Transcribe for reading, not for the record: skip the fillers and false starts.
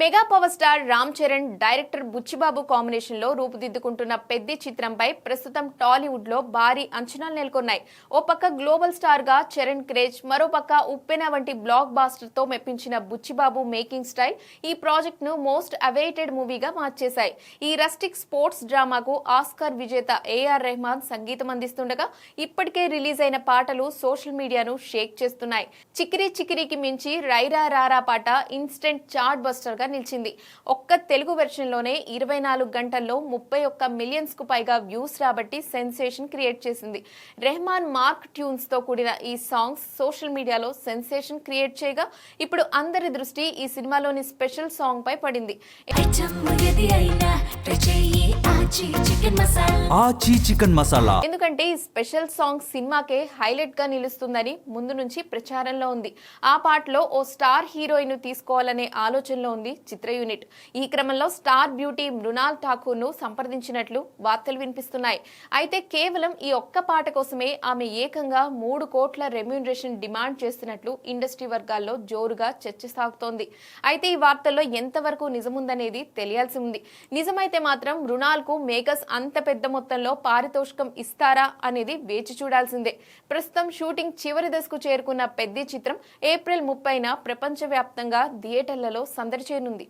Mega power star Ram Charan director Buchibabu combination లో రూపుదిద్దుకుంటున్న పెద్ది చిత్రంపై ప్రస్తుతం టాలీవుడ్ లో భారీ అంచనాలు నెలకొన్నాయి. ఓ పక్క గ్లోబల్ స్టార్ గా చరణ్ క్రేజ్, మరో పక్క ఉప్పెన వంటి బ్లాక్ బాస్టర్ తో మెప్పించిన బుచ్చిబాబు మేకింగ్ స్టైల్ ఈ ప్రాజెక్ట్ ను మోస్ట్ అవైటెడ్ మూవీగా మార్చేశాయి. ఈ రస్టిక్ స్పోర్ట్స్ డ్రామాకు ఆస్కార్ విజేత ఏఆర్ రెహమాన్ సంగీతం అందిస్తుండగా ఇప్పటికే రిలీజ్ అయిన పాటలు సోషల్ మీడియాను షేక్ చేస్తున్నాయి. చికిరి చికిరికి మించి రైరా రారా పాట ఇన్స్టెంట్ చార్ట్ బస్టర్ నిలిచింది. ఒక్క తెలుగు వెర్షన్ లోనే 24 గంటల్లో 31 మిలియన్స్ కు పైగా వ్యూస్ రాబట్టి సెన్సేషన్ క్రియేట్ చేసింది. రెహమాన్ మార్క్ ట్యూన్స్ తో కూడిన ఈ సాంగ్స్ సోషల్ మీడియాలో సెన్సేషన్ క్రియేట్ చేయగా ఇప్పుడు అందరి దృష్టి ఈ సినిమాలోని స్పెషల్ సాంగ్ పై పడింది. ఎందుకంటే ఈ స్పెషల్ సాంగ్ సినిమాకే హైలైట్ గా నిలుస్తుందని ముందు నుంచి ప్రచారంలో ఉంది. ఆ పాటలో ఓ స్టార్ హీరోయిన్ తీసుకోవాలనే ఆలోచనలో ఉంది చిత్ర యూనిట్. ఈ క్రమంలో స్టార్ బ్యూటీ మృణాల్ ఠాకూర్ ను సంప్రదించినట్లు వార్తలు వినిపిస్తున్నాయి. అయితే కేవలం ఈ ఒక్క పాట కోసమే ఆమె ఏకంగా 3 కోట్ల రెమ్యూనరేషన్ డిమాండ్ చేస్తున్నట్లు ఇండస్ట్రీ వర్గాల్లో జోరుగా చర్చ సాగుతోంది. అయితే ఈ వార్తల్లో ఎంతవరకు నిజముందనేది తెలియాల్సి ఉంది. నిజమైతే మాత్రం మృణాల్ కు మేకర్స్ అంత పెద్ద మొత్తంలో పారితోషికం ఇస్తారా అనేది వేచి చూడాల్సిందే. ప్రస్తుతం షూటింగ్ చివరి దశకు చేరుకున్న పెద్ది చిత్రం ఏప్రిల్ 30న ప్రపంచవ్యాప్తంగా థియేటర్లలో సందడి చేయనుంది.